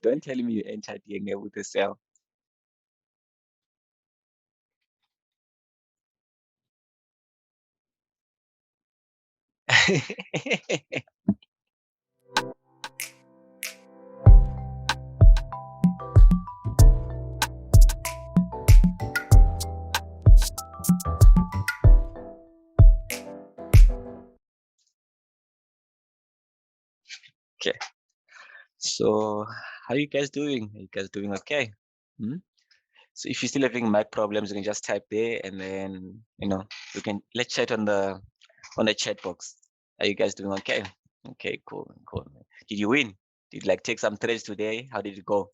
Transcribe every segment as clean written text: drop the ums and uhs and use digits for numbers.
Don't tell me you entered here with a sell. Okay. So how you guys doing? Are you guys doing okay? So if you're still having mic problems, you can just type there, and then we can let's chat on the chat box. Are you guys doing okay? Okay, cool. Did you win? Did you like take some trades today? How did it go?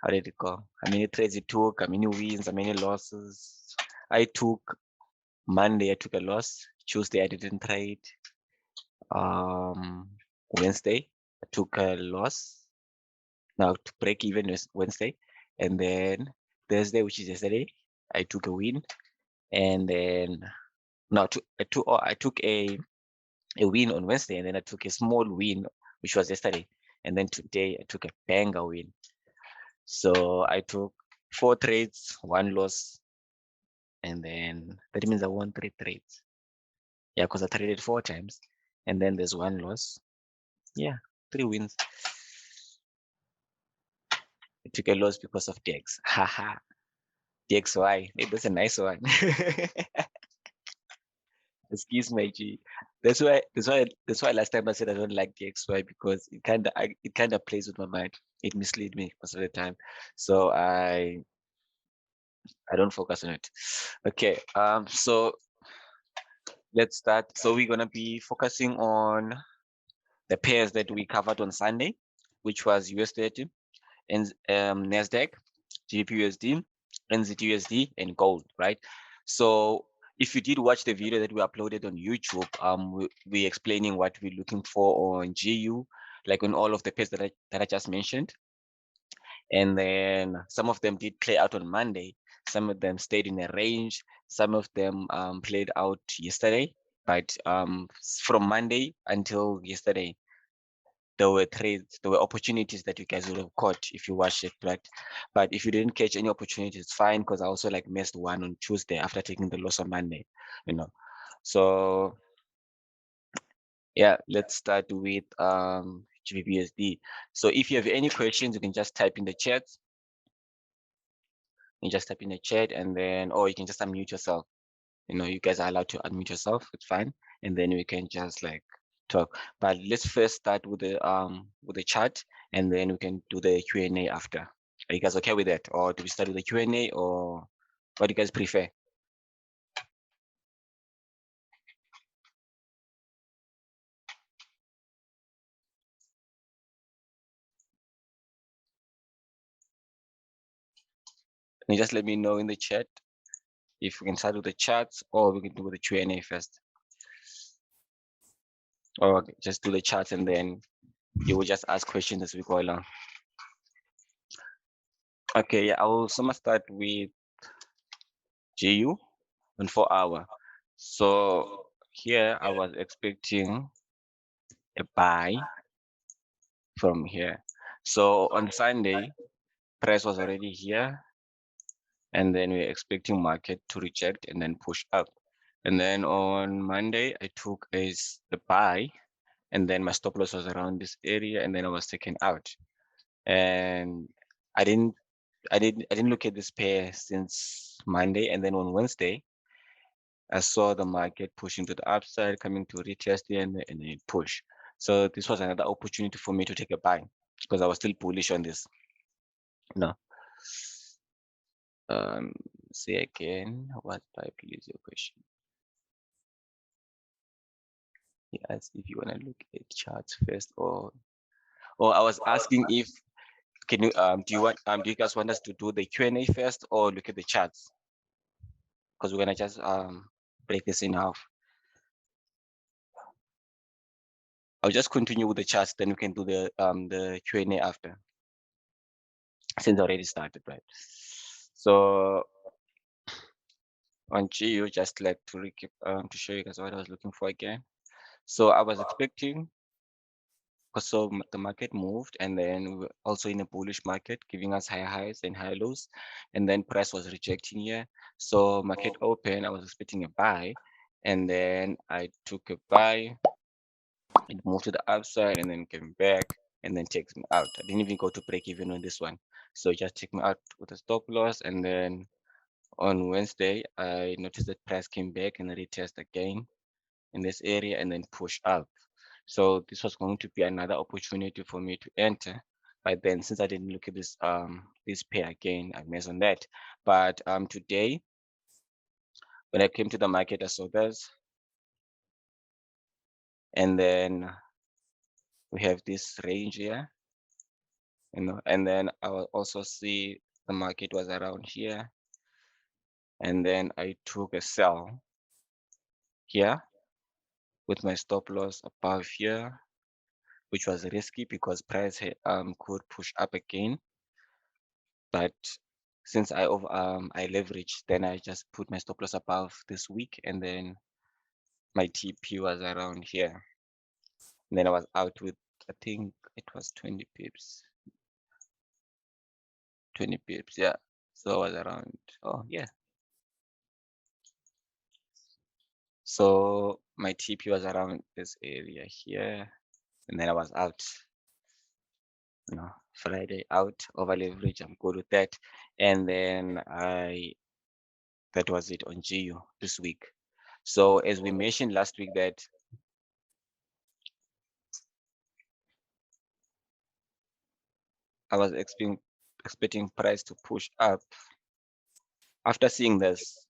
How did it go? How many trades you took? How many wins? How many losses? I took Monday. I took a loss. Tuesday I didn't trade. Wednesday I took a loss. Now to break even is Wednesday, and then Thursday, which is yesterday, I took a win, and then I took a win on Wednesday, and then I took a small win, which was yesterday, and then today I took a banger win. So I took 4 trades, 1 loss, and then that means I won 3 trades. Yeah, because I traded 4 times, and then there's 1 loss. Yeah, 3 wins. I took a loss because of DX. Haha. DXY. Hey, that's a nice one. Excuse my G. That's why last time I said I don't like DXY, because it kind of plays with my mind. It misleads me most of the time. So I don't focus on it. Okay. So let's start. So we're gonna be focusing on the pairs that we covered on Sunday, which was US30 and Nasdaq, GBPUSD, NZDUSD, and gold, right? So if you did watch the video that we uploaded on YouTube, we explaining what we're looking for on GU, like on all of the pairs that I just mentioned. And then some of them did play out on Monday. Some of them stayed in a range. Some of them played out yesterday. But from Monday until yesterday, there were trades, there were opportunities that you guys would have caught if you watched it, right? But if you didn't catch any opportunities, it's fine, because I also like missed one on Tuesday after taking the loss on Monday, So yeah, let's start with GBPUSD. So if you have any questions, you can just type in the chat. You just type in the chat, and then, or you can just unmute yourself. You guys are allowed to unmute yourself. It's fine, and then we can just like talk. But let's first start with the chat, and then we can do the Q&A after. Are you guys okay with that, or do we start with the Q&A, or what do you guys prefer? Can you just let me know in the chat if we can start with the chats, or we can do the Q&A first? Or just do the chats, and then you will just ask questions as we go along. Okay, yeah, I will start with GU on 4 hour. So here I was expecting a buy from here. So on Sunday, price was already here, and then we're expecting market to reject and then push up. And then on Monday, I took a buy, and then my stop loss was around this area, and then I was taken out. And I didn't look at this pair since Monday, and then on Wednesday, I saw the market pushing to the upside, coming to retest here, and then it push. So this was another opportunity for me to take a buy, because I was still bullish on this. Say again, what type is your question? He asked if you want to look at charts first, or I was asking if can you do you guys want us to do the Q&A first, or look at the charts? Because we're gonna just break this in half. I'll just continue with the charts, then we can do the Q&A after, since I already started, right? So on GU, just like to recap, to show you guys what I was looking for again. So I was expecting, because so the market moved, and then we were also in a bullish market, giving us higher highs and higher lows, and then price was rejecting here. So market open, I was expecting a buy, and then I took a buy. It moved to the upside and then came back and then takes me out. I didn't even go to break even on this one. So just take me out with a stop loss. And then on Wednesday, I noticed that price came back and retest again in this area and then push up. So this was going to be another opportunity for me to enter. But then since I didn't look at this pair again, I missed on that. But today, when I came to the market, I saw this. And then we have this range here, and then I will also see the market was around here. And then I took a sell here with my stop loss above here, which was risky because price could push up again. But since I leveraged, then I just put my stop loss above this week, and then my TP was around here. And then I was out with, I think it was 20 pips. 20 pips, yeah. So I was around, oh yeah. So my TP was around this area here, and then I was out. Friday out, over leverage, I'm good with that. And then that was it on GU this week. So as we mentioned last week that I was expecting price to push up. After seeing this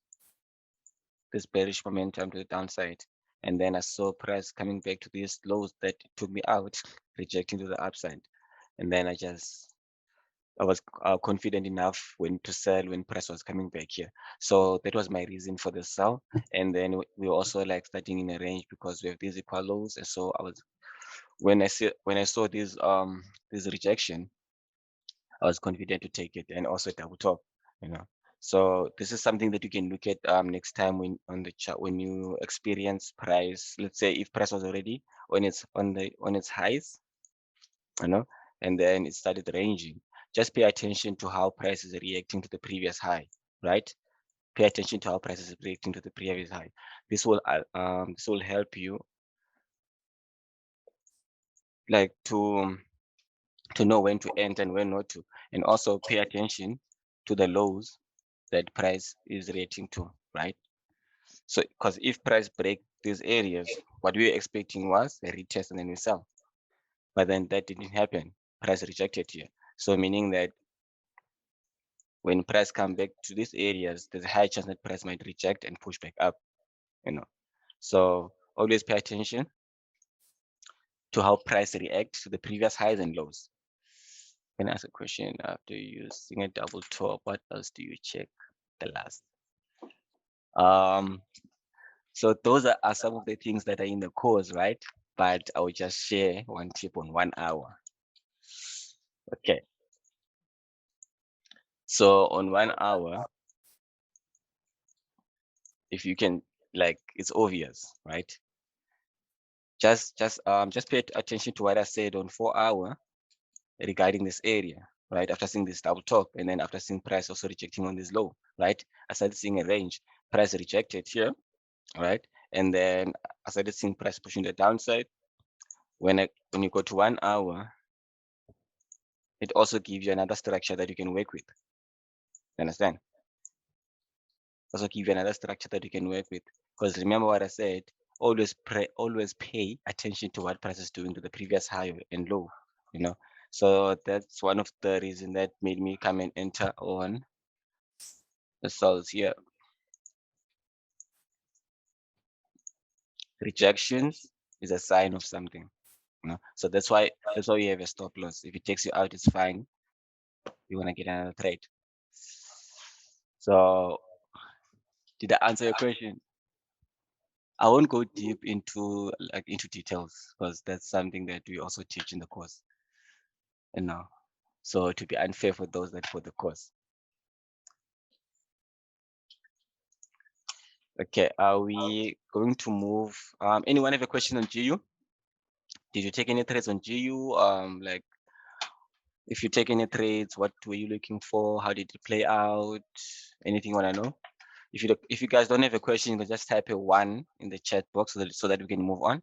bearish momentum to the downside, and then I saw price coming back to these lows that took me out, rejecting to the upside. And then I was confident enough when to sell when price was coming back here. So that was my reason for the sell. And then we were also like starting in a range because we have these equal lows. And so I was, when I saw this rejection, I was confident to take it and also double top. So this is something that you can look at next time when on the chart, when you experience price. Let's say if price was already on its highs, and then it started ranging. Just pay attention to how price is reacting to the previous high, right? Pay attention to how price is reacting to the previous high. This will help you like to know when to enter and when not to, and also pay attention to the lows that price is reacting to, right? So because if price break these areas, what we were expecting was a retest and then we sell, but then that didn't happen. Price rejected here, so meaning that when price come back to these areas, there's a high chance that price might reject and push back up. So always pay attention to how price reacts to the previous highs and lows. Can I ask a question? After using a double top, what else do you check the last? So those are some of the things that are in the course, right? But I will just share one tip on 1 hour. Okay. So on 1 hour, if you can, like, it's obvious, right? Just pay attention to what I said on 4 hour regarding this area, right? After seeing this double top, and then after seeing price also rejecting on this low, right? I started seeing a range, price rejected here, right? And then I started seeing price pushing the downside. When you go to 1 hour, it also gives you another structure that you can work with. You understand? Also give you another structure that you can work with. Because remember what I said, always pay attention to what price is doing to the previous high and low. So that's one of the reasons that made me come and enter on the sells here. Rejections is a sign of something. So that's why you have a stop loss. If it takes you out, it's fine. You want to get another trade. So did I answer your question? I won't go deep into details because that's something that we also teach in the course. So to be unfair for those that for the course. Okay, are we going to move? Anyone have a question on GU? Did you take any trades on GU? Like if you take any trades, what were you looking for? How did it play out? Anything you wanna know? If you guys don't have a question, you can just type a 1 in the chat box so that we can move on.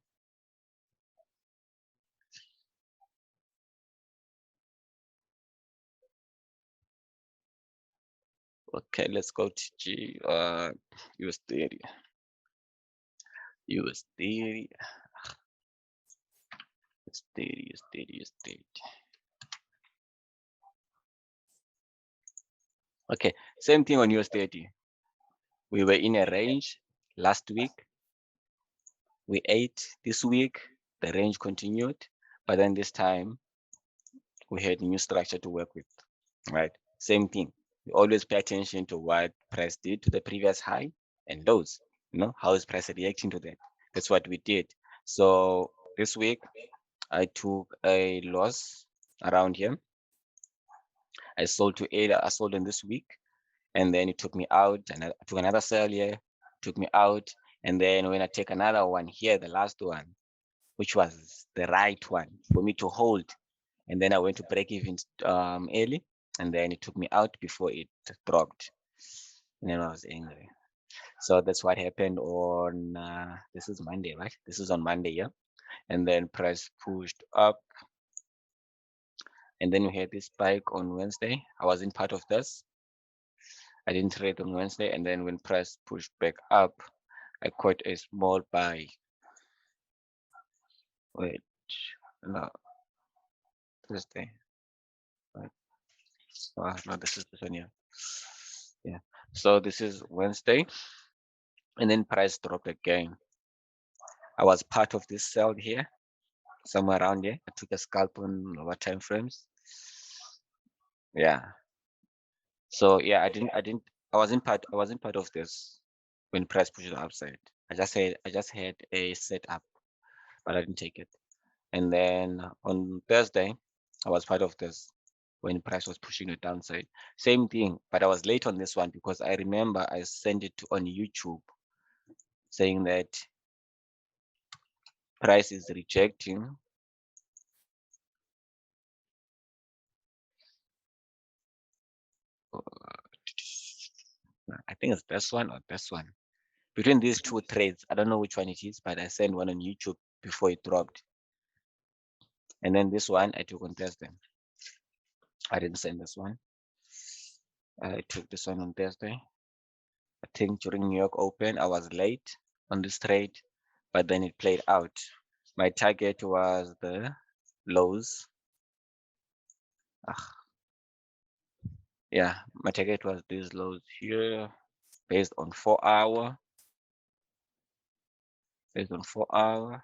Okay, let's go to US30. US30. US30. Okay, same thing on US30. We were in a range last week. We ate this week. The range continued, but then this time we had new structure to work with, right? Same thing. We always pay attention to what price did to the previous high and lows. How is price reacting to that? That's what we did. So this week I took a loss around here. I sold in this week, and then it took me out, and I took another sell here, took me out, and then when I take another one here, the last one, which was the right one for me to hold, and then I went to break even early, and then it took me out before it dropped, and then I was angry. So that's what happened on this is Monday, right? This is on Monday, yeah. And then price pushed up, and then we had this spike on Wednesday. I wasn't part of this. I didn't trade on Wednesday, and then when price pushed back up, I caught a small buy. Wait, no, Thursday. Right. No, this is this one, yeah. Yeah. So this is Wednesday, and then price dropped again. I was part of this sell here, somewhere around here. I took a scalp on lower time frames. Yeah. So yeah, I wasn't part of this when price pushed the upside. I just had a setup, but I didn't take it. And then on Thursday, I was part of this when price was pushing the downside. Same thing, but I was late on this one because I remember I sent it on YouTube saying that price is rejecting. I think it's this one or this one. Between these two trades, I don't know which one it is, but I sent one on YouTube before it dropped. And then this one I took on Thursday. I didn't send this one. I took this one on Thursday. I think during New York Open, I was late on this trade, but then it played out. My target was the lows. Yeah, my target was these lows here based on 4 hour. Based on 4 hour.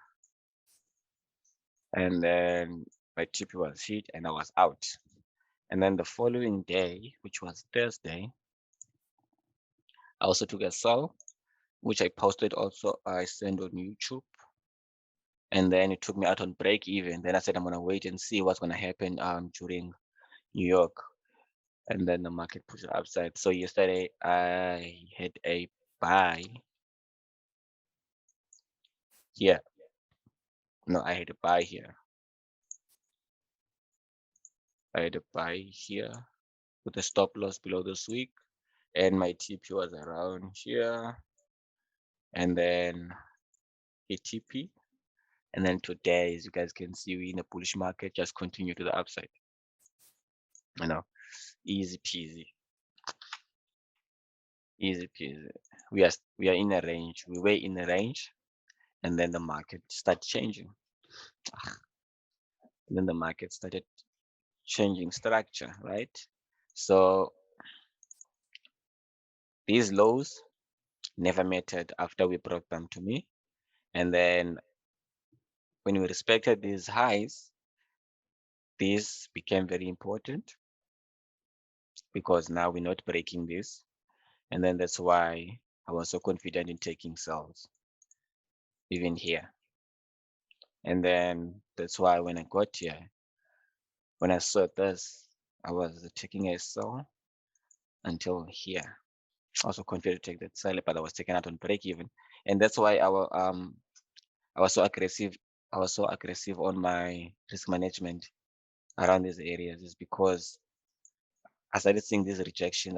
And then my TP was hit and I was out. And then the following day, which was Thursday, I also took a sell, which I posted also. I sent on YouTube. And then it took me out on break even. Then I said, I'm going to wait and see what's going to happen during New York. And then the market pushed upside. So yesterday I had a buy here. No, I had a buy here. I had a buy here with a stop loss below this week. And my TP was around here. And then a TP. And then today, as you guys can see, we're in a bullish market, just continue to the upside. Easy peasy. Easy peasy. We are in a range. We were in a range, and then the market started changing. And then the market started changing structure, right? So these lows never mattered after we brought them to me. And then when we respected these highs, this became very important because now we're not breaking this. And then that's why I was so confident in taking sells, even here. And then that's why when I got here, when I saw this, I was taking a sell until here. also confident to take that sell, but I was taken out on break even, and that's why I was so aggressive. I was so aggressive on my risk management around these areas, is because I started seeing this rejection.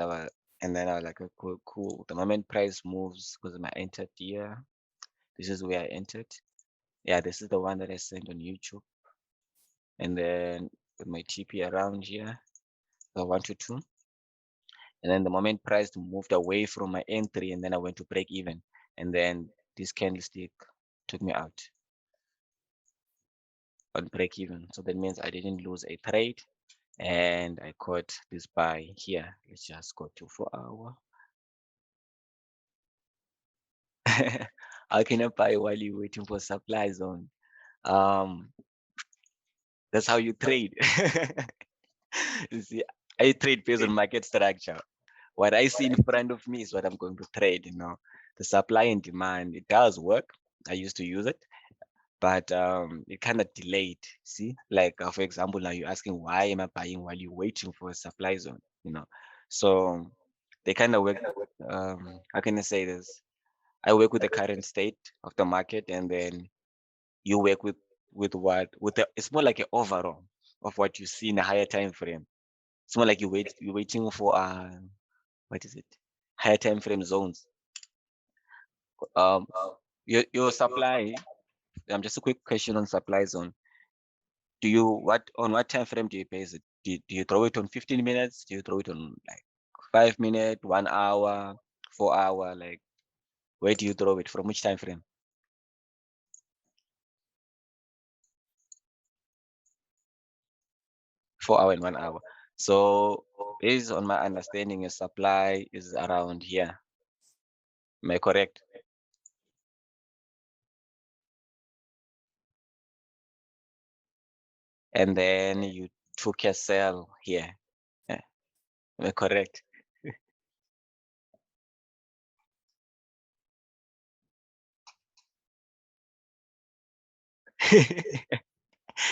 And then I was like, oh, cool, cool. The moment price moves, because I entered here, this is where I entered. Yeah, this is the one that I sent on YouTube. And then with my TP around here, the 1 to 2. And then the moment price moved away from my entry, and then I went to break even. And then this candlestick took me out on break even. So that means I didn't lose a trade, and I caught this buy here. Let's just go to 4 hour. How can I buy while you're waiting for supply zone? Um, that's how you trade. You see, I trade based on market structure. What I see in front of me is what I'm going to trade. The supply and demand, it does work. I used to use it, but it kind of delayed. See, like for example, now you're asking, why am I buying while you're waiting for a supply zone? So they kind of work. How can I say this? I work with the current state of the market, and then you work with it's more like an overall of what you see in a higher time frame. It's more like you're waiting for what is it? Higher time frame zones. Um, your supply. Just a quick question on supply zone. On what time frame do you base it? Do you throw it on 15 minutes? Do you throw it on like 5 minutes, 1 hour, 4 hour? Like, where do you throw it? From which time frame? 4 hour and 1 hour. So based on my understanding, your supply is around here. Am I correct? And then you took a sell here. Yeah. Am I correct?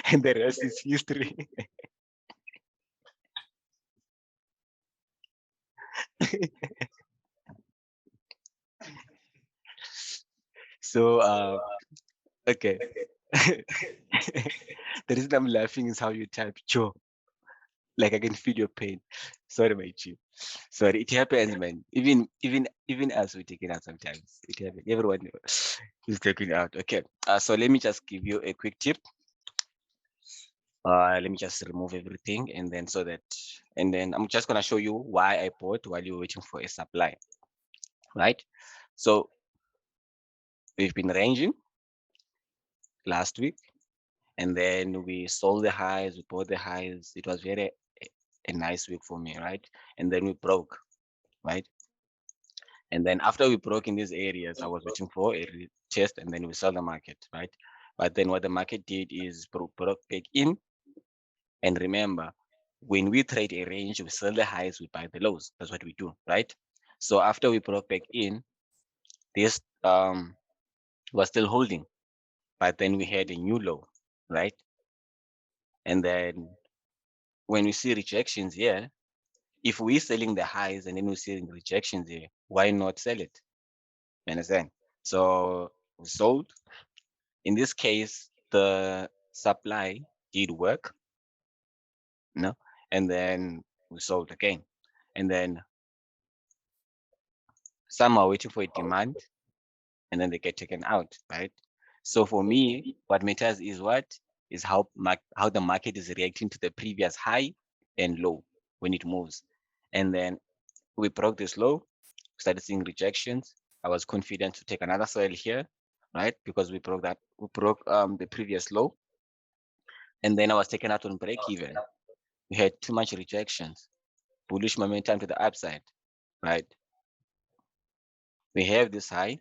And the rest is history. So okay. The reason I'm laughing is how you type Joe. Like I can feel your pain. Sorry, my chief. Sorry, it happens, man. Even us we take it out sometimes. It happens. Everyone is taking it out. Okay. So let me just give you a quick tip. Let me just remove everything, and then I'm just gonna show you why I bought while you're waiting for a supply. Right? So we've been ranging last week, and then we sold the highs, we bought the highs. It was very a nice week for me, right? And then we broke, right? And then after we broke in these areas, I was waiting for a test, and then we sell the market, right? But then what the market did is broke back in. And remember, when we trade a range, we sell the highs, we buy the lows. That's what we do, right? So after we broke back in, this was still holding, but then we had a new low, right? And then when we see rejections here, if we're selling the highs and then we're seeing rejections here, why not sell it? You understand? So we sold. In this case, the supply did work, and then we sold again. And then some are waiting for a demand, and then they get taken out, right? So for me, what matters is how the market is reacting to the previous high and low when it moves. And then we broke this low, started seeing rejections. I was confident to take another sell here, right? Because we broke the previous low, and then I was taken out on break even. We had too much rejections, bullish momentum to the upside, right? We have this high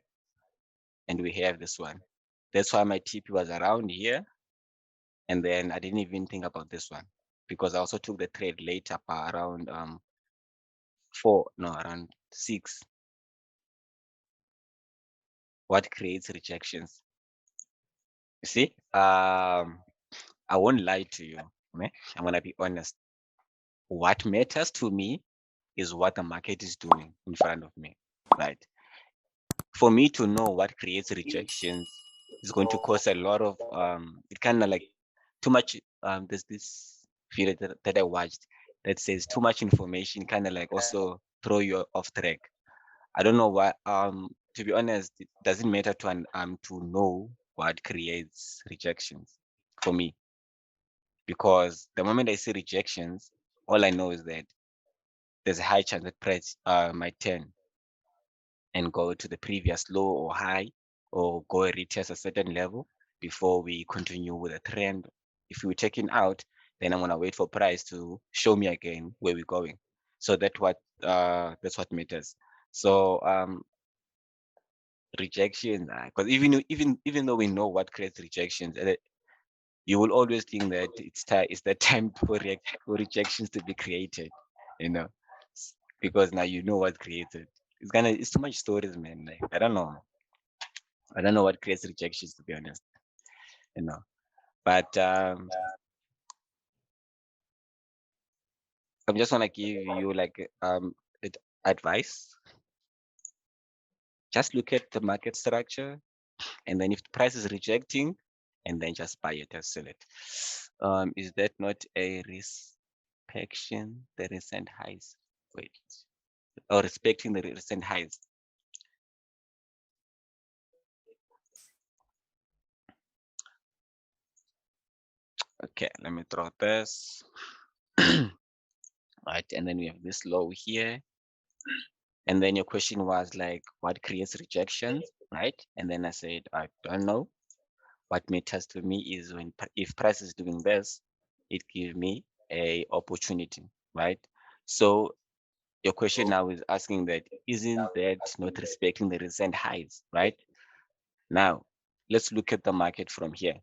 and we have this one. That's why my TP was around here. And then I didn't even think about this one because I also took the trade later around around 6. What creates rejections? You see, I won't lie to you. I'm gonna be honest. What matters to me is what the market is doing in front of me, right? For me to know what creates rejections is going to cause a lot of it kind of like too much. There's this video that I watched that says too much information kind of like also throw you off track. I don't know why. To be honest, it doesn't matter to know what creates rejections for me, because the moment I see rejections, all I know is that there's a high chance that price might turn and go to the previous low or high, or go and retest a certain level before we continue with the trend. If we're taking out, then I'm gonna wait for price to show me again where we're going. So that's what matters. So rejection, because even though we know what creates rejections, you will always think that it's the time for rejections to be created, you know, because now you know what created. It's too much stories, man. Like I don't know what creates rejections, to be honest, you know. But I'm just wanna give you like advice. Just look at the market structure, and then if the price is rejecting, and then just buy it and sell it. Is that not a inspection the recent highs? Wait, or respecting the recent highs? Okay, let me draw this. Right, and then we have this low here. And then your question was like, what creates rejections, right? And then I said, I don't know. What matters to me is if price is doing this, it gives me a opportunity, right? So your question now is asking that, isn't that not respecting the recent highs, right? Now, let's look at the market from here.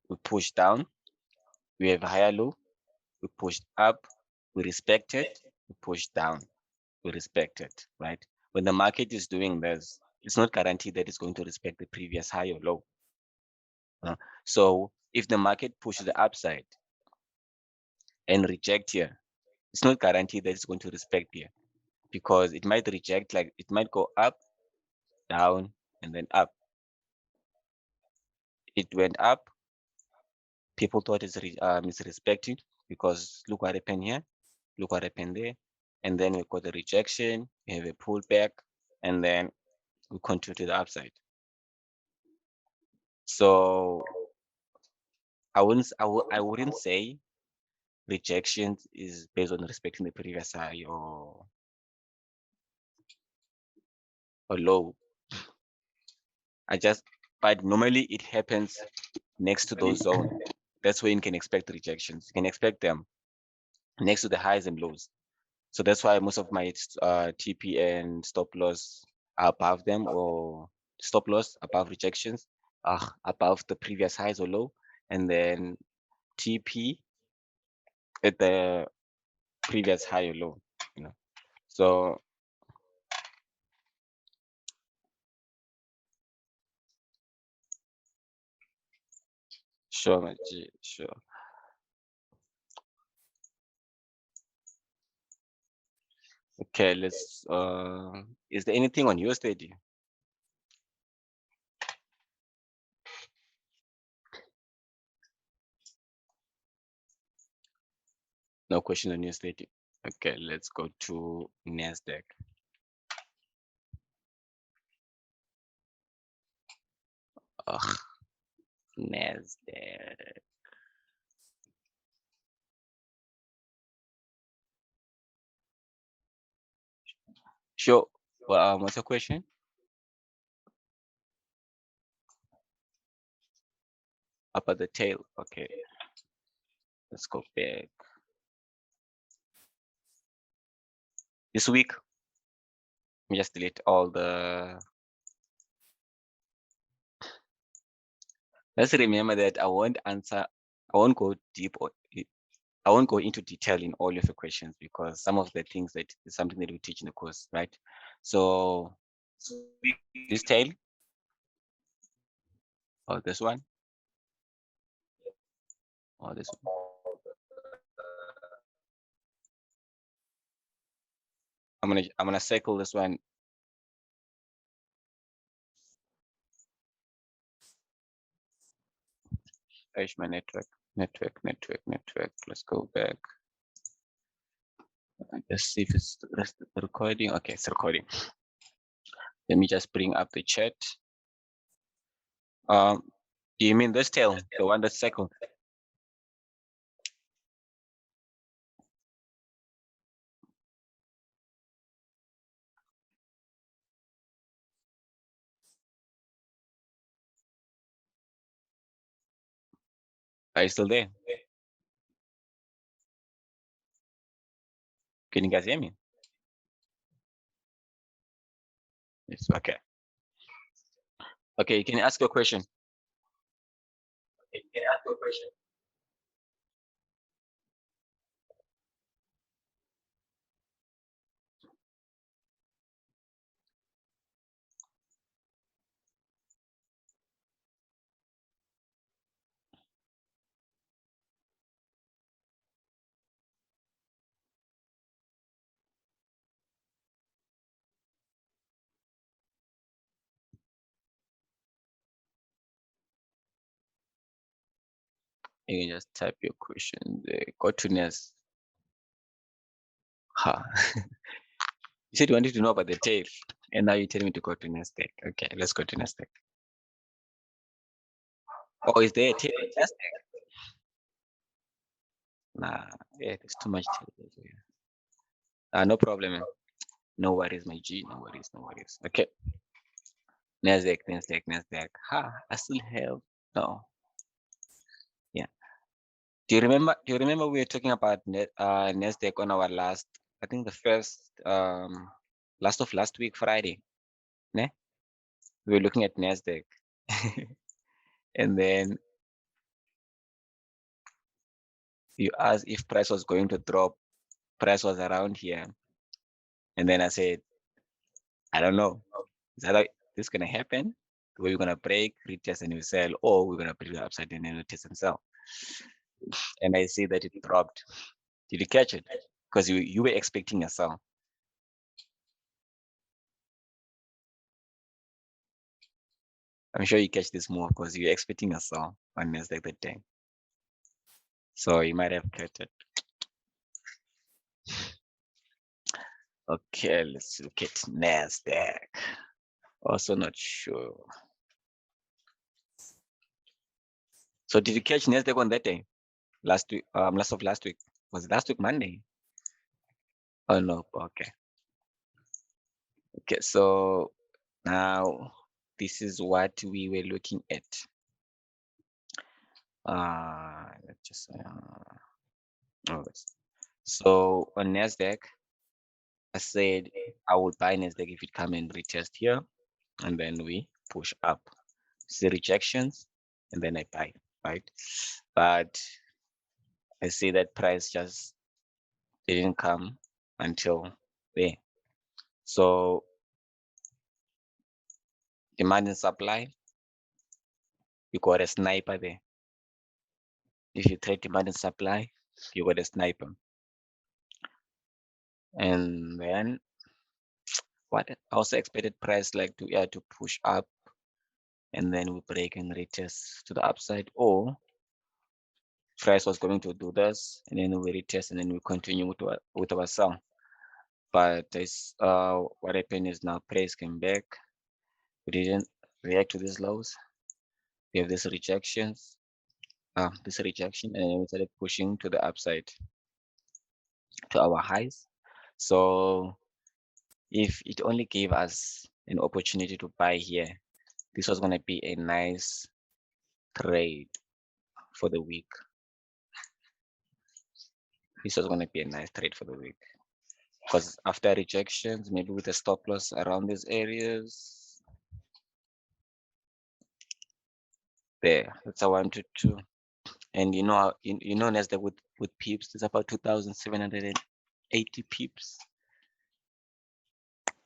We push down, we have a higher low, we pushed up, we respect it, we push down, we respect it, right? When the market is doing this, it's not guaranteed that it's going to respect the previous high or low. So if the market pushes the upside and reject here, it's not guaranteed that it's going to respect here, because it might reject, like it might go up, down, and then up. It went up, people thought it's respected, because look what happened here, look what happened there, and then we got the rejection, we have a pullback, and then we continue to the upside. So I wouldn't say rejection is based on respecting the previous high or low. But normally it happens next to those zones. That's where you can expect rejections. You can expect them next to the highs and lows. So that's why most of my TP and stop loss are above them, or stop loss above rejections, above the previous highs or low, and then TP at the previous high or low. You know, so sure, my G, sure. Okay, let's. Is there anything on USD? No question on USD. Okay, let's go to Nasdaq. Ugh, Nasdaq. Sure. Well, what's your question? Up at the tail. Okay, let's go back. This week, let me just delete all the. Let's remember that I won't answer. I won't go deep, or I won't go into detail in all of your questions, because some of the things that is something that we teach in the course, right? So this tail, or this one, or this one. I'm gonna circle this one. Where's my network? Network. Let's go back. Let's see if it's recording. Okay, it's recording. Let me just bring up the chat. Do you mean this tail, the one that's circled? Are you still there? Can you guys hear me? Yes. Okay. Okay, you can ask your question. Okay, you can ask your question. You can just type your question there. Go to Nest. Ha. You said you wanted to know about the tail, and now you tell me to go to Nasdaq. Okay, let's go to Nasdaq. Oh, is there a tail in Nasdaq? Nah, yeah, there's too much tail here. No problem, man. No worries, my G. No worries. Okay. Nasdaq. Ha, I still have no. Yeah. Do you remember we were talking about Nasdaq on our last, I think the first last of last week Friday? Ne? We were looking at Nasdaq. And then you asked if price was going to drop. Price was around here. And then I said, I don't know. Is that like this gonna happen? We're gonna break, retest, and we sell, or we're gonna break the upside and then retest and sell. And I see that it dropped. Did you catch it? Because you were expecting a sell. I'm sure you catch this move because you're expecting a sell on Nasdaq that day. So you might have caught it. Okay, let's look at Nasdaq. Also not sure. So did you catch Nasdaq on that day? Last week, last week. Was it last week Monday? Oh no, okay. Okay, so now this is what we were looking at. Let's just so on Nasdaq, I said I would buy Nasdaq if it come and retest here, and then we push up. See rejections, and then I buy, right? But I see that price just didn't come until there. So demand and supply, you got a sniper there. If you trade demand and supply, you got a sniper. And then what I also expected price like to push up, and then we break and retest to the upside, or price was going to do this and then we retest and then we continue with our sell. But this what happened is now price came back. We didn't react to these lows. We have this rejections, this rejection, and then we started pushing to the upside to our highs. So if it only gave us an opportunity to buy here, this was going to be a nice trade for the week. This was going to be a nice trade for the week, because after rejections, maybe with a stop loss around these areas, there, that's a 122. And you know Nasdaq with pips, it's about 2,780 pips.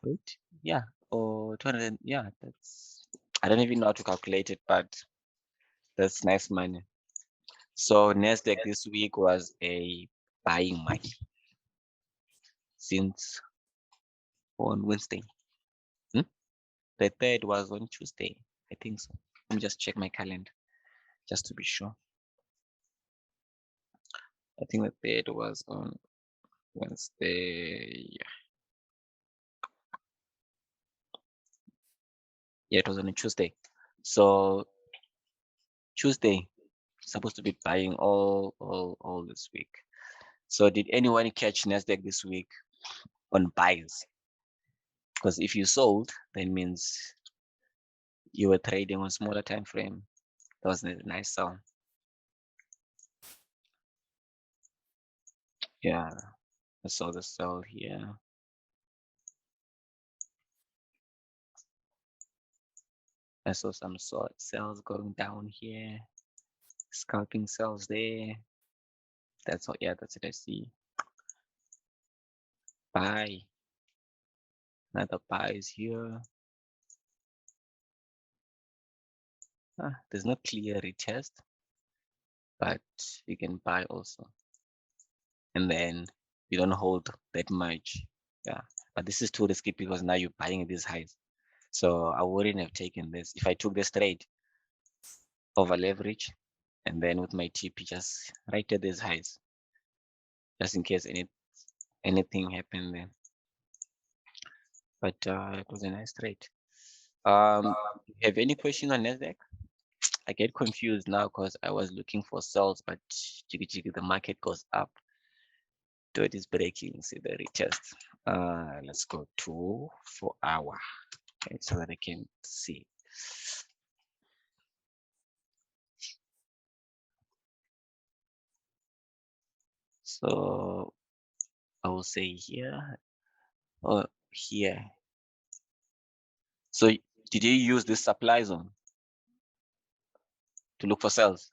Right? Yeah, or 200. Yeah, that's, I don't even know how to calculate it, but that's nice money. So Nasdaq this week was a buying money since on Wednesday. The third was on Tuesday. I think so. Let me just check my calendar just to be sure. I think the third was on Wednesday. Yeah, it was on a Tuesday. So Tuesday, supposed to be buying all this week. So did anyone catch Nasdaq this week on buys? Because if you sold, that means you were trading on smaller time frame. That was a nice sell. Yeah, I saw the sell here. I saw some cells going down here, scalping cells there. That's what, yeah, that's what I see. Buy. Another buy is here. There's no clear retest, but you can buy also. And then you don't hold that much. Yeah, but this is too risky because now you're buying these highs. So I wouldn't have taken this. If I took this trade over leverage and then with my TP just right at these highs, just in case anything happened there. But it was a nice trade. Have any question on Nasdaq? I get confused now because I was looking for sells, but the market goes up. So it is breaking. See the retest. Let's go to 4 hour, okay, so that I can see. So I will say here or here. So did you use this supply zone to look for sales?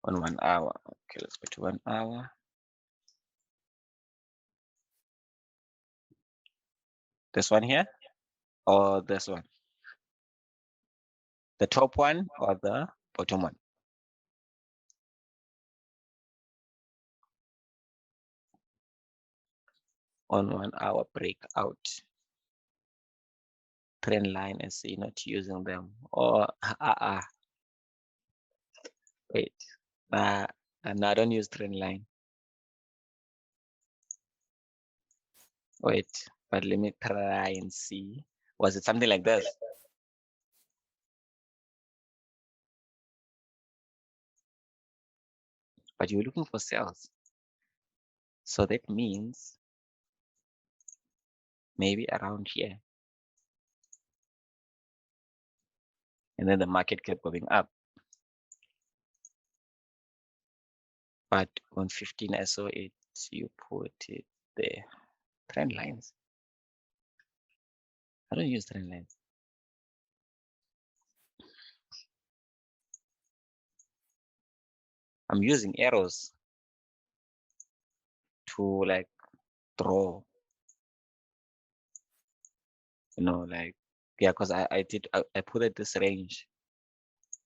On 1 hour. Okay, let's go to 1 hour. This one here or this one? The top one or the bottom one? On 1 hour breakout. Trend line and see not using them. Or wait. No, I don't use trend line. Wait, but let me try and see. Was it something like this? But you're looking for sales. So that means maybe around here. And then the market kept going up. But on 15, I saw it, you put it there. Trend lines. I don't use trend lines. I'm using arrows to like draw, like, yeah, because I put it this range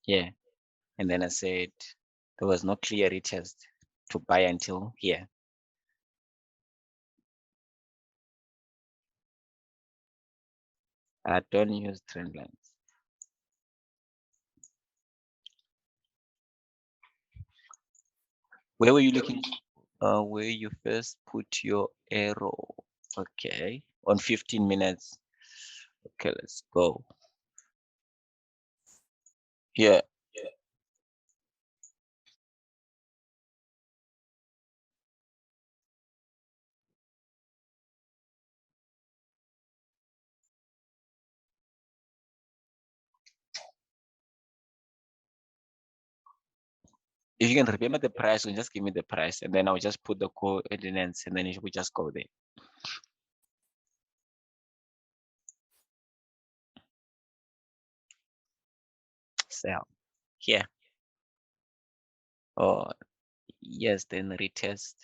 here. And then I said there was no clear retest to buy until here. I don't use trend lines. Where were you looking? Where you first put your arrow? Okay, on 15 minutes. Okay, let's go. Here. If you can remember the price, just give me the price, and then I'll just put the coordinates, and then it will just go there. Sell here. Oh, yes, then retest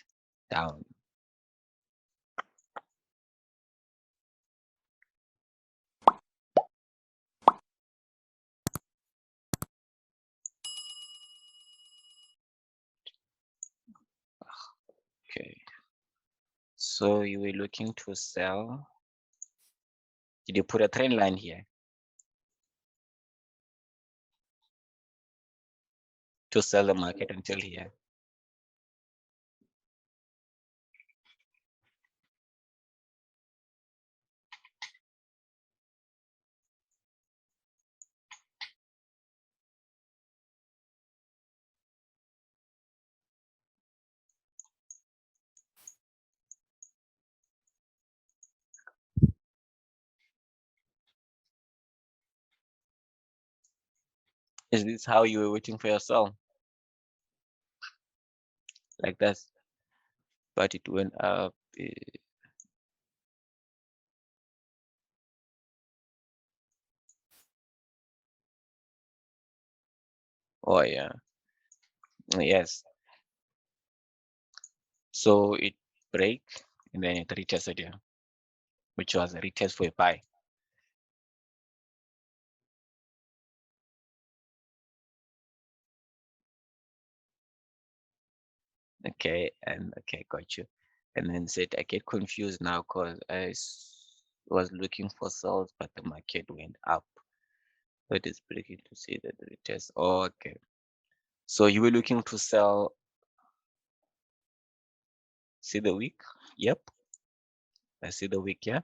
down. So you were looking to sell. Did you put a trend line here to sell the market until here? Is this how you were waiting for your sell? Like that? But it went up. Oh yeah. Yes. So it break and then it retested here, which was a retest for a buy. Okay, and okay, got you. And then said I get confused now because was looking for sales, but the market went up. So it is breaking to see that the retest. Okay. So you were looking to sell. See the week? Yep. I see the week, yeah.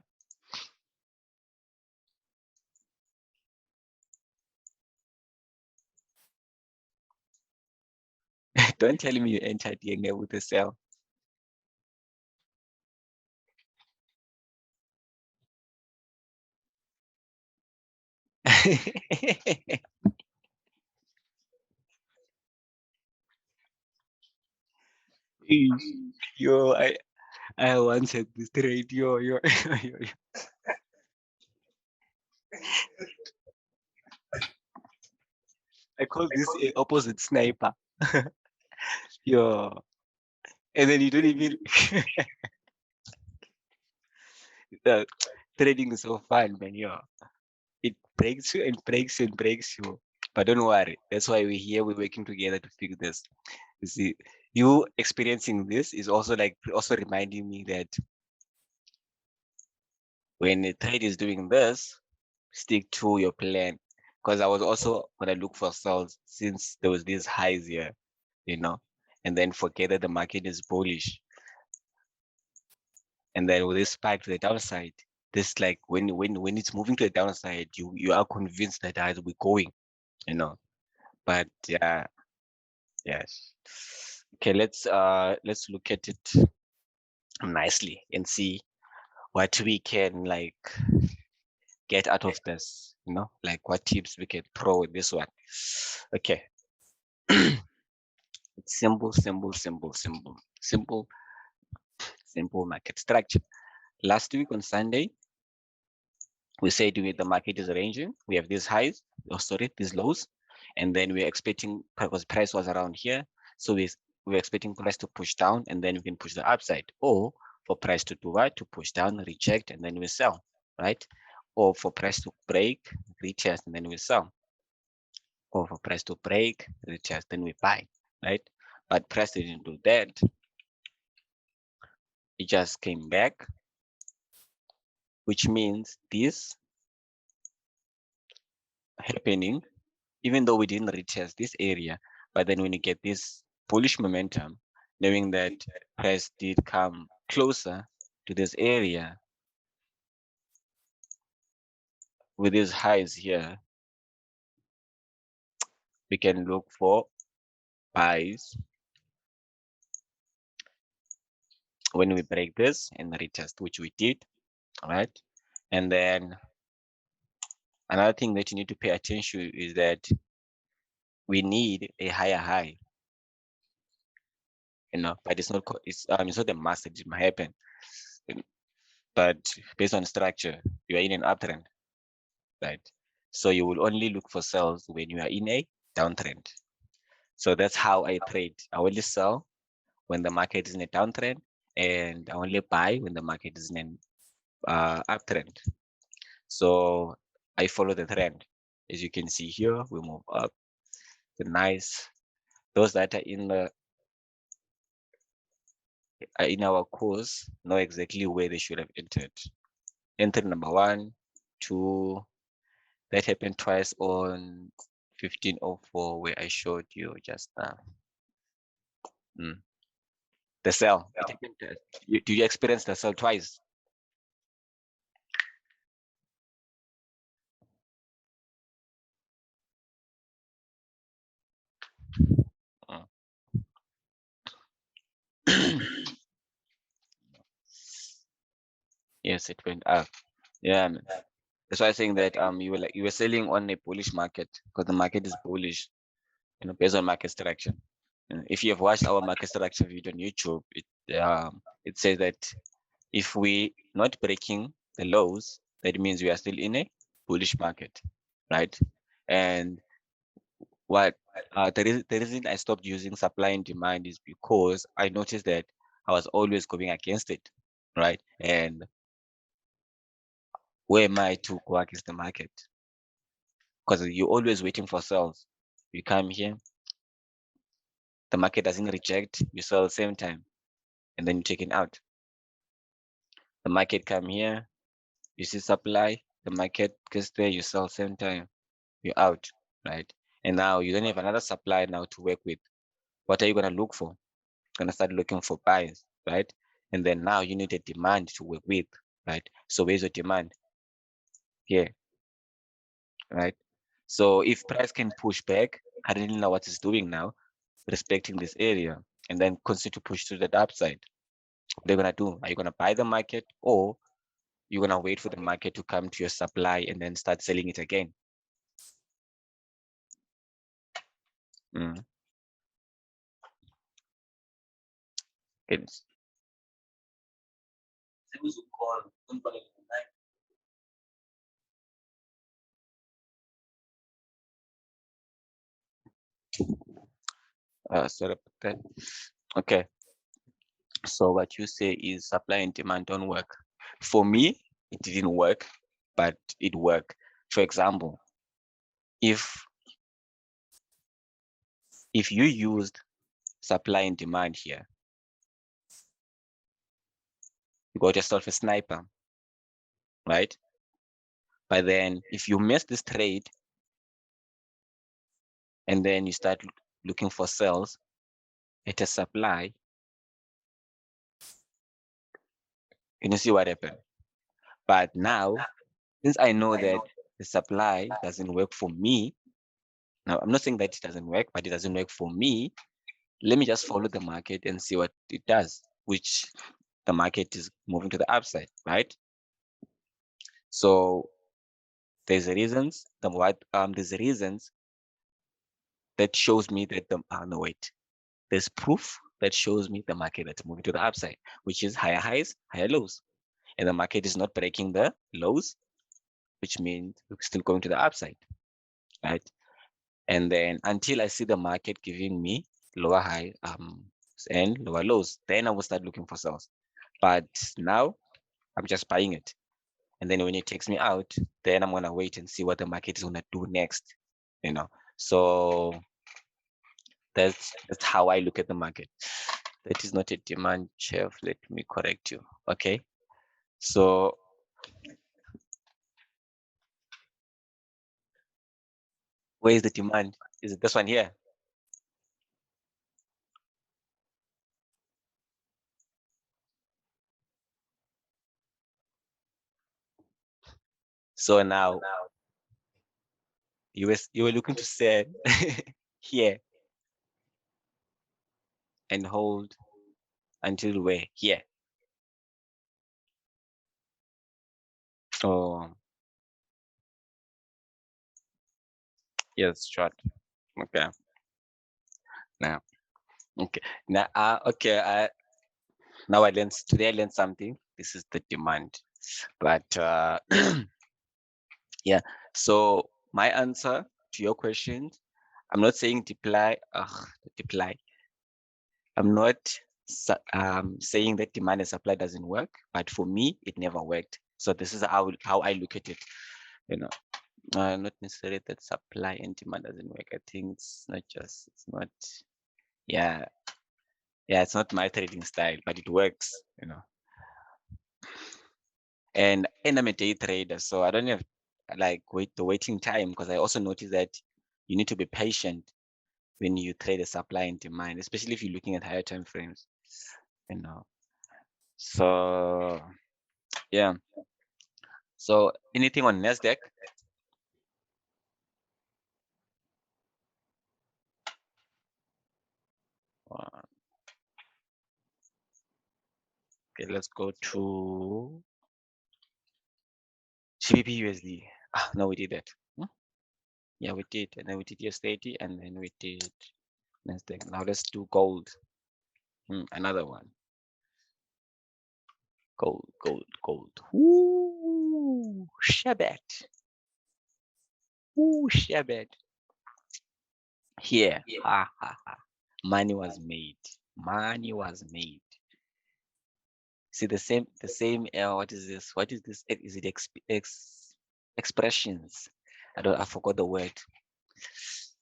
Don't tell me you entered here with a sell. Yo, I once had this trade. Yo. I call this a opposite sniper. Yo, and then you don't even uh, trading is so fun, man. Yo, it breaks you and breaks you and breaks you. But don't worry, that's why we're here. We're working together to fix this. You see, you experiencing this is also like also reminding me that when a trade is doing this, stick to your plan. Because I was also gonna look for sales since there was these highs here, you know, and then forget that the market is bullish. And then with this spike to the downside, this like when it's moving to the downside, you are convinced that I will be going, you know. But yeah, yes. Okay, let's look at it nicely and see what we can like get out of this, you know, like what tips we can throw with this one. Okay. It's simple market structure. Last week on Sunday, we said the market is ranging. We have these highs, these lows, and then we're expecting because price was around here. So we're expecting price to push down and then we can push the upside, or for price to do what? To push down, reject, and then we sell, right? Or for price to break, retest, and then we sell. Or for price to break, retest, then we buy, right? But price didn't do that. It just came back, which means this happening, even though we didn't retest this area, but then when you get this bullish momentum, knowing that price did come closer to this area with these highs here, we can look for buys when we break this and retest, which we did, all right? And then another thing that you need to pay attention is that we need a higher high, you know, but it's not a must that it might happen. But based on structure, you are in an uptrend, right? So you will only look for sales when you are in a downtrend. So that's how I trade. I only sell when the market is in a downtrend, and I only buy when the market is in an uptrend. So I follow the trend. As you can see here, we move up. The nice, those that are in the in our course know exactly where they should have entered. Entered number 1, 2. That happened twice on 1504 where I showed you just now. The sell. It happened. Do you experience the sell twice? Yes, it went up. Yeah, man. That's why I'm saying that you were selling on a bullish market because the market is bullish, based on market structure. If you have watched our market structure video on YouTube, it says that if we not breaking the lows, that means we are still in a bullish market, right? And what the reason I stopped using supply and demand is because I noticed that I was always going against it, right? And where am I to go against the market? Because you're always waiting for sales. You come here, the market doesn't reject, you sell at the same time, and then you take it out. The market come here, you see supply, the market gets there, you sell same time, you're out, right? And now you don't have another supply now to work with. What are you gonna look for? You're gonna start looking for buyers, right? And then now you need a demand to work with, right? So where's your demand? Here, right? So if price can push back, I don't know what it's doing now, respecting this area, and then continue to push to the upside. What they're gonna do? Are you gonna buy the market, or you're gonna wait for the market to come to your supply and then start selling it again? Mm. It's sorry about that. Okay, so what you say is supply and demand don't work. For me, it didn't work, but it worked. For example, if you used supply and demand here, you got yourself a sniper, right? But then if you miss this trade and then you start looking for sales at a supply, you see what happened. But now, since I know that the supply doesn't work for me, now I'm not saying that it doesn't work, but it doesn't work for me. Let me just follow the market and see what it does, which the market is moving to the upside, right? So there's reasons, there's reasons that shows me that no, wait, there's proof that shows me the market that's moving to the upside, which is higher highs, higher lows. And the market is not breaking the lows, which means we're still going to the upside, right? And then until I see the market giving me lower high and lower lows, then I will start looking for sales. But now I'm just buying it. And then when it takes me out, then I'm gonna wait and see what the market is gonna do next. So that's how I look at the market. That is not a demand, Chef. Let me correct you. Okay. So where is the demand? Is it this one here? So now you were looking to sell here and hold until where? Here. Oh, yes, short. Okay. Now, okay. Now, okay. Now today I learned something. This is the demand. But yeah. So my answer to your question, I'm not saying deploy. I'm not saying that demand and supply doesn't work, but for me, it never worked. So this is how I look at it. You know, not necessarily that supply and demand doesn't work. I think it's not. Yeah. Yeah, it's not my trading style, but it works, And I'm a day trader, so I don't have like the waiting time, because I also notice that you need to be patient when you trade the supply and demand, especially if you're looking at higher time frames, So yeah. So anything on Nasdaq? Okay, let's go to GBPUSD. No, we did that. Yeah, we did, and then we did US30, and then we did Nasdaq. Now let's do gold. Another one. Gold. Ooh, Shabbat. Ooh, Shabbat. Here. Ha ha ha. Money was made. Money was made. See the same. What is this? What is this? Is it expressions? I forgot the word.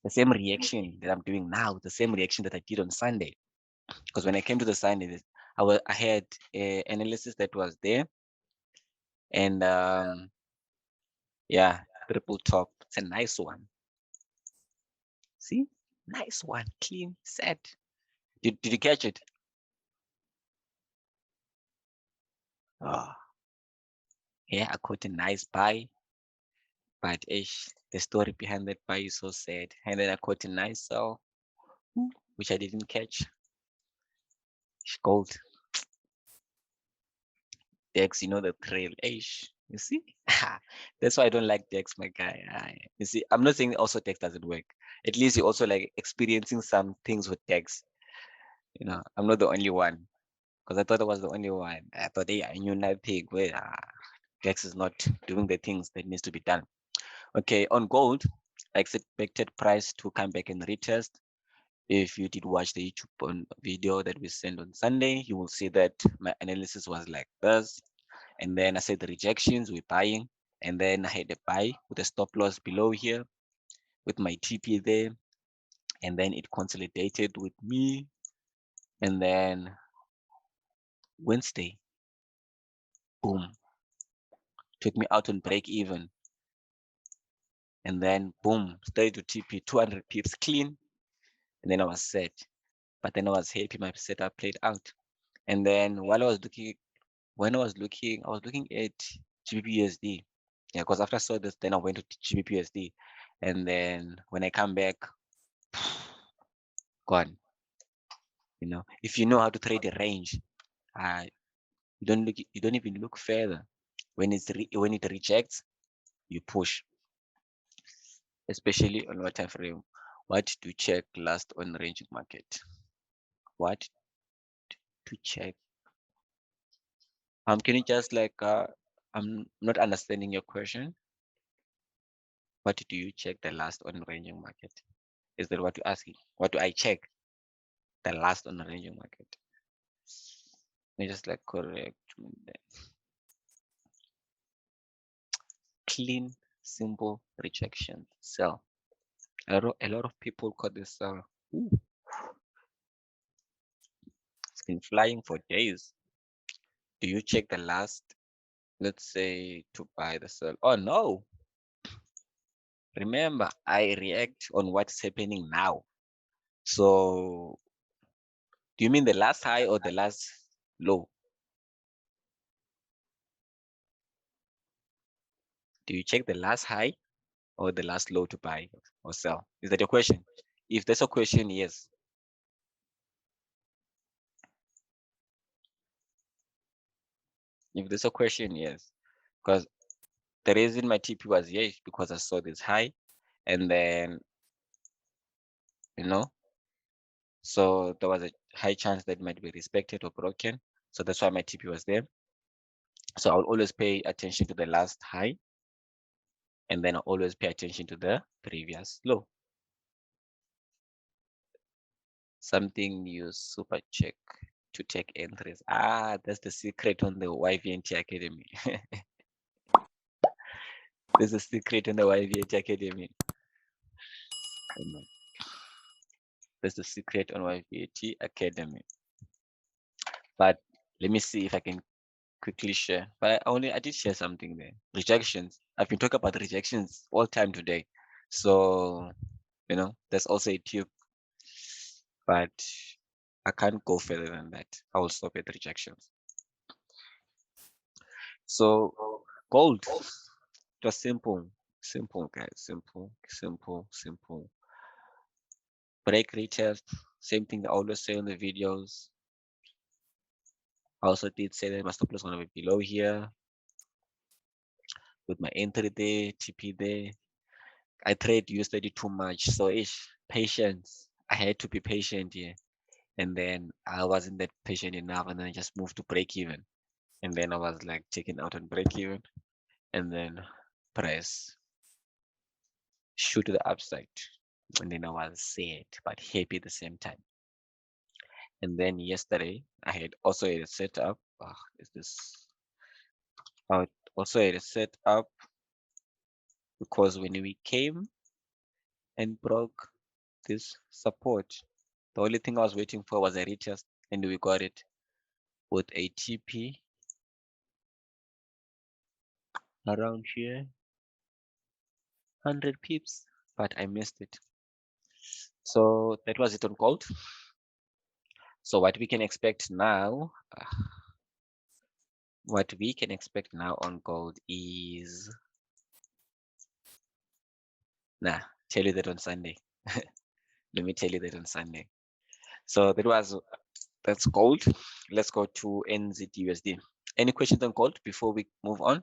The same reaction that I'm doing now, the same reaction that I did on Sunday. Because when I came to the Sunday, I had analysis that was there, and yeah, triple top. It's a nice one. See, nice one, clean set. Did you catch it? Oh, yeah, I caught a nice buy, but the story behind that buy is so sad. And then I caught a nice sell, which I didn't catch. Gold. Dex, the trail. You see? That's why I don't like Dex, my guy. You see, I'm not saying also Dex doesn't work. At least you're also like experiencing some things with Dex. I'm not the only one, because I thought I was the only one. I thought, hey, I knew nothing. Well, Dex is not doing the things that needs to be done. Okay, on gold, I expected price to come back and retest. If you did watch the YouTube video that we sent on Sunday, you will see that my analysis was like this. And then I said the rejections, we're buying. And then I had a buy with a stop loss below here with my TP there. And then it consolidated with me. And then Wednesday, boom, took me out on break even. And then boom, started to TP 200 pips clean. And then I was set. But then I was happy my setup played out. And then while I was looking, I was looking at GBPUSD. Yeah, because after I saw this, then I went to GBPUSD. And then when I come back, gone. If you know how to trade the range, you don't even look further. When it rejects, you push. Especially on what time frame? What to check last on ranging market? What to check? Can you just I'm not understanding your question. What do you check the last on ranging market? Is that what you're asking? What do I check the last on the ranging market? Let me just correct clean, simple rejection sell. A lot of people call this sell. It's been flying for days. Do you check the last? Let's say to buy the sell. Oh no! Remember, I react on what's happening now. So, do you mean the last high or the last low? Do you check the last high or the last low to buy or sell? Is that your question? If that's a question, yes. If there's a question, yes. Because the reason my TP was here is because I saw this high, and then so there was a high chance that it might be respected or broken. So that's why my TP was there. So I'll always pay attention to the last high, and then I'll always pay attention to the previous low. Something new, super check to take entries. That's the secret on the YVNT Academy. There's a secret on the YVNT Academy. That's the secret on YVNT Academy. But let me see if I can quickly share. But I did share something there. Rejections. I've been talking about rejections all time today. So, that's also a tip. But I can't go further than that. I will stop at rejections. So gold, just simple, simple guys, simple, simple, simple. Break retest, same thing I always say on the videos. I also did say that my stop loss is gonna be below here with my entry there, TP there. I trade US30 too much, so patience. I had to be patient here, and then I wasn't that patient enough, and then I just moved to break even, and then I was like taking out on break even, and then press shoot to the upside, and then I was sad but happy at the same time. And then yesterday I had also had a setup. Is this? I also had a setup because when we came and broke this support, the only thing I was waiting for was a retest, and we got it with a TP around here, 100 pips, but I missed it. So that was it on gold. So what we can expect now, on gold is, tell you that on Sunday. Let me tell you that on Sunday. So that's gold. Let's go to NZDUSD. Any questions on gold before we move on?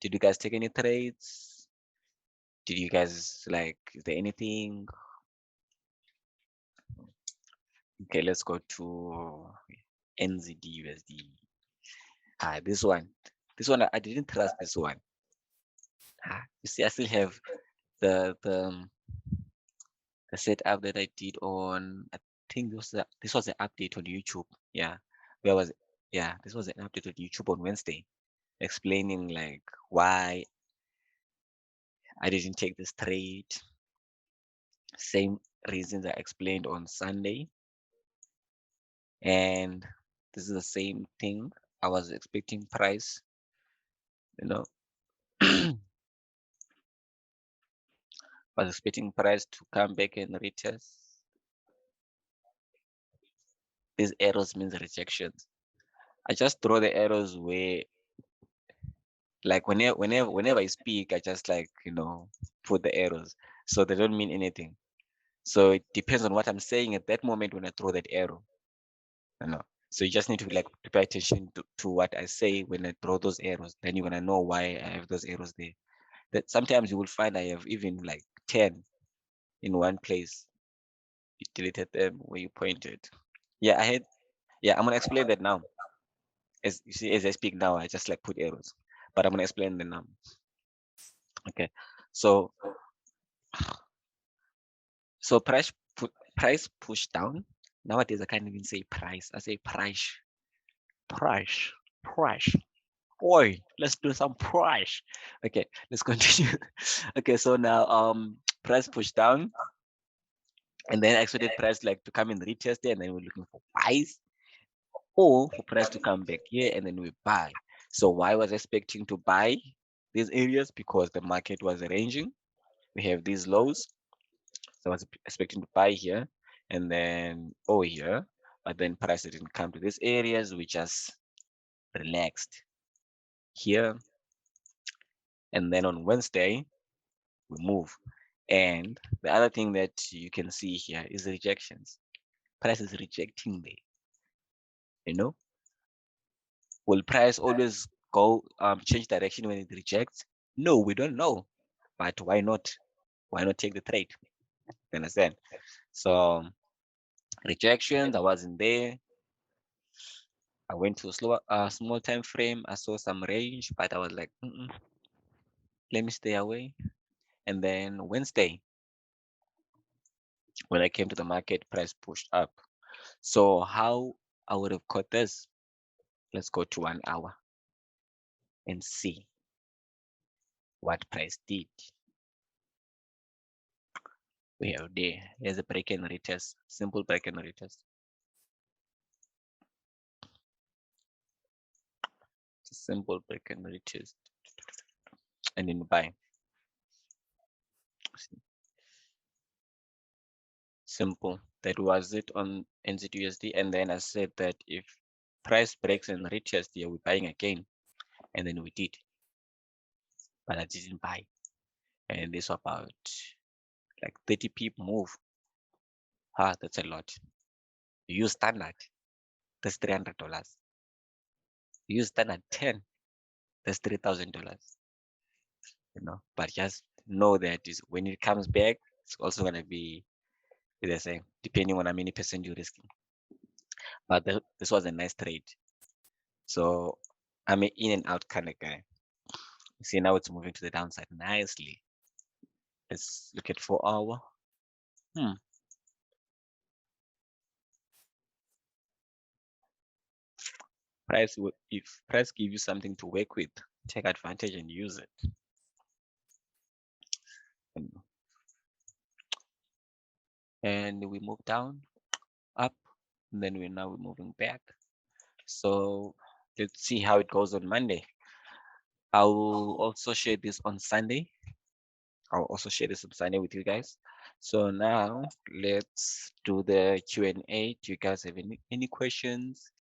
Did you guys take any trades? Did you guys is there anything? Okay, let's go to NZDUSD. This one. This one I didn't trust this one. You see, I still have the setup that I did on, I think this was an update on YouTube. Yeah. Where was it? Yeah, this was an update on YouTube on Wednesday, explaining why I didn't take this trade. Same reasons I explained on Sunday. And this is the same thing. I was expecting price, I was expecting price to come back and retest. These arrows means rejections. I just draw the arrows where, whenever I speak, I just put the arrows. So they don't mean anything. So it depends on what I'm saying at that moment when I throw that arrow. So you just need to pay attention to what I say when I draw those arrows. Then you're gonna know why I have those arrows there. That sometimes you will find I have even 10 in one place. You deleted them where you pointed. Yeah, I'm gonna explain that now. As you see, as I speak now, I just put arrows. But I'm gonna explain them now. Okay. So price push down. Nowadays I can't even say price. I say price. Price. Price. Oi, let's do some price. Okay, let's continue. Okay, so now price push down, and then I expected price to come in retest there, and then we're looking for buys, or for price to come back here and then we buy. So why was I expecting to buy these areas? Because the market was ranging. We have these lows. So I was expecting to buy here and then here, but then price didn't come to these areas. We just relaxed here, and then on Wednesday we move. And the other thing that you can see here is rejections. Price is rejecting there. Will price always go change direction when it rejects? No, we don't know. But why not? Why not take the trade? You understand? So rejections, I wasn't there. I went to a small time frame. I saw some range, but I was like, let me stay away. And then Wednesday, when I came to the market, price pushed up. So how I would have caught this? Let's go to 1 hour and see what price did. We have there. Here's a break and retest, simple break and retest. simple break and retest, and then buy. Simple. That was it on NZDUSD. And then I said that if price breaks and retest here, we're buying again. And then we did, but I didn't buy. And this was about like 30 pip move. That's a lot. Use standard, that's $300. Use standard 10, that's $3,000. But just know that is when it comes back, it's also gonna be the same, depending on how many percent you're risking. But this was a nice trade. So I'm an in and out kind of guy. You see, now it's moving to the downside nicely. Let's look at 4 hour. If price give you something to work with, take advantage and use it. And we move down, up, and then we're moving back. So let's see how it goes on Monday. I'll also share this on Sunday. I'll also share this on Sunday with you guys. So now let's do the Q&A. Do you guys have any questions?